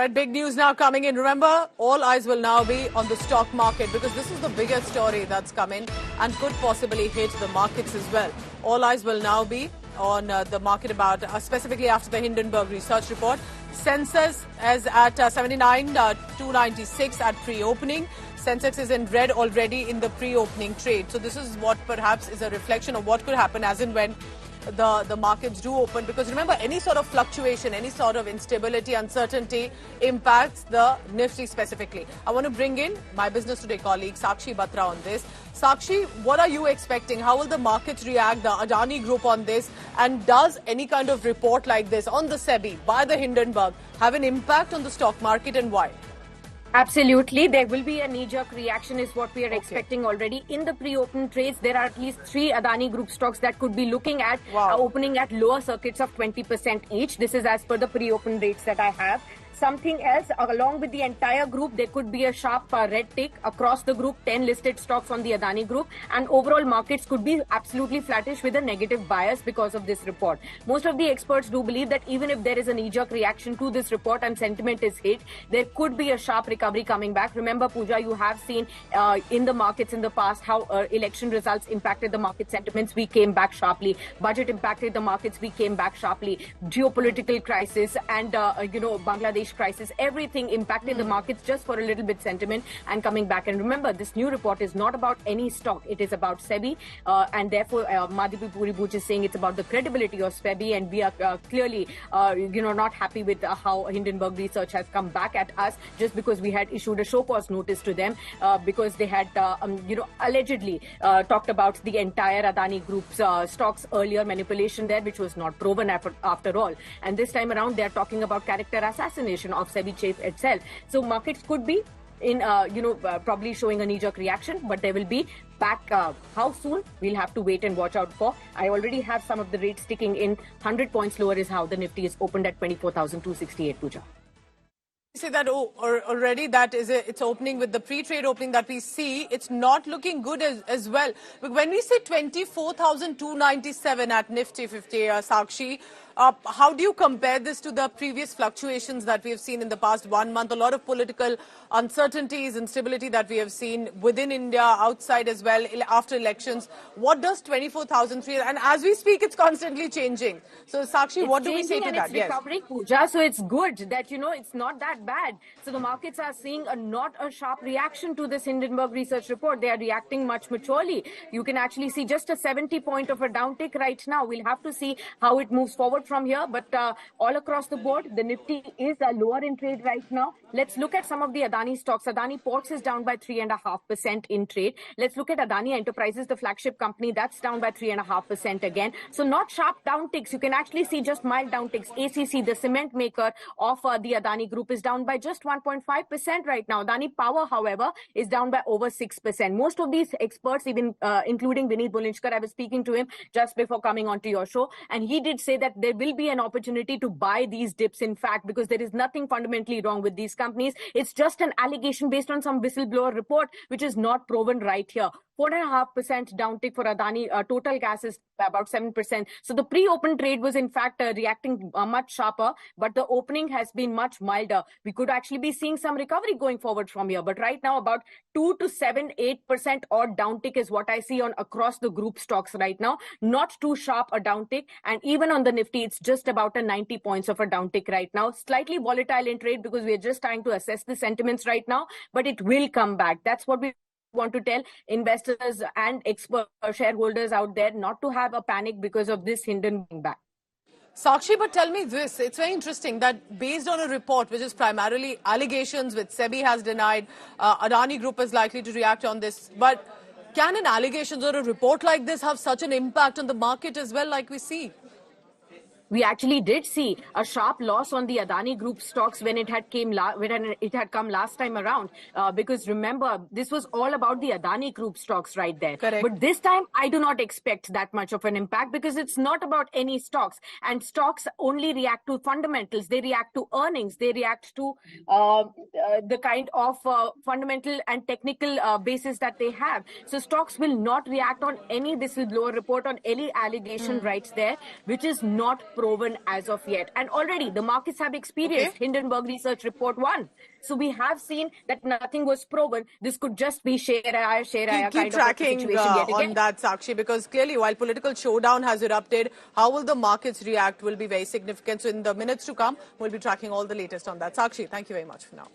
right, big news now coming in. Remember, all eyes will now be on the stock market because this is the biggest story that's come in and could possibly hit the markets as well. All eyes will now be on the market about, specifically after the Hindenburg research report. Sensex is at 79,296 at pre-opening. Sensex is in red already in the pre-opening trade. So this is what perhaps is a reflection of what could happen as and when the markets do open, because remember, any sort of fluctuation, any sort of instability, uncertainty impacts the Nifty specifically. I want to bring in my Business Today colleague Sakshi Batra on this. Sakshi, what are you expecting? How will the markets react, the Adani Group, on this? And does any kind of report like this on the SEBI by the Hindenburg have an impact on the stock market, and why? Absolutely. There will be a knee-jerk reaction is what we are expecting already. In the pre-open trades, there are at least 3 Adani Group stocks that could be looking at opening at lower circuits of 20% each. This is as per the pre-open rates that I have. Something else, along with the entire group, there could be a sharp red tick across the group, 10 listed stocks on the Adani Group, and overall markets could be absolutely flattish with a negative bias because of this report. Most of the experts do believe that even if there is a knee-jerk reaction to this report and sentiment is hit, there could be a sharp recovery coming back. Remember, Pooja, you have seen in the markets in the past how election results impacted the market sentiments. We came back sharply. Budget impacted the markets. We came back sharply. Geopolitical crisis and, Bangladesh crisis, everything impacted the markets just for a little bit sentiment and coming back. And remember, this new report is not about any stock. It is about SEBI, and therefore Madhvi Puri-Bhuj is saying it's about the credibility of SEBI, and we are clearly not happy with how Hindenburg Research has come back at us just because we had issued a show cause notice to them because they had allegedly talked about the entire Adani Group's stocks earlier, manipulation there, which was not proven after all. And this time around they are talking about character assassination of SEBI chief itself. So markets could be in, probably showing a knee-jerk reaction, but they will be back. How soon? We'll have to wait and watch out for. I already have some of the rates sticking in. 100 points lower is how the Nifty is opened at 24,268, Pooja. You say that already that is it's opening with the pre-trade opening that we see. It's not looking good as well. But when we say 24,297 at Nifty 50, Sakshi, how do you compare this to the previous fluctuations that we have seen in the past 1 month? A lot of political uncertainties, instability that we have seen within India, outside as well, after elections. What does 24,003? And as we speak, it's constantly changing. So, Sakshi, what do we say to that? It's recovering, Pooja, so it's good that, it's not that bad. So the markets are seeing not a sharp reaction to this Hindenburg Research report. They are reacting much maturely. You can actually see just a 70 point of a downtick right now. We'll have to see how it moves forward from here, but all across the board, the Nifty is lower in trade right now. Let's look at some of the Adani stocks. Adani Ports is down by 3.5% in trade. Let's look at Adani Enterprises, the flagship company, that's down by 3.5% again. So not sharp downticks. You can actually see just mild downticks. ACC, the cement maker of the Adani Group, is down by just 1.5% right now. Adani Power, however, is down by over 6%. Most of these experts, even including Vineet Bulinshkar, I was speaking to him just before coming onto your show, and he did say that there will be an opportunity to buy these dips, in fact, because there is nothing fundamentally wrong with these companies. It's just an allegation based on some whistleblower report, which is not proven right here. 4.5% downtick for Adani. Total gas is about 7%. So the pre-open trade was in fact reacting much sharper, but the opening has been much milder. We could actually be seeing some recovery going forward from here. But right now, about 2 to 8% odd downtick is what I see on across the group stocks right now. Not too sharp a downtick. And even on the Nifty, it's just about a 90 points of a downtick right now. Slightly volatile in trade because we're just trying to assess the sentiments right now, but it will come back. That's what we want to tell investors and expert shareholders out there, not to have a panic because of this Hindenburg back. Sakshi, but tell me this. It's very interesting that based on a report which is primarily allegations, which SEBI has denied, Adani Group is likely to react on this. But can an allegation or a report like this have such an impact on the market as well, like we see? We actually did see a sharp loss on the Adani Group stocks when it had come last time around. Because remember, this was all about the Adani Group stocks right there. Correct. But this time, I do not expect that much of an impact because it's not about any stocks. And stocks only react to fundamentals. They react to earnings. They react to the kind of fundamental and technical basis that they have. So stocks will not react on any whistleblower report, on any allegation right there, which is not proven as of yet. And already the markets have experienced Hindenburg Research Report 1. So we have seen that nothing was proven. This could just be share Keep kind tracking of a situation yet again. on that, Sakshi, because clearly while political showdown has erupted, how will the markets react will be very significant. So in the minutes to come, we'll be tracking all the latest on that. Sakshi, thank you very much for now.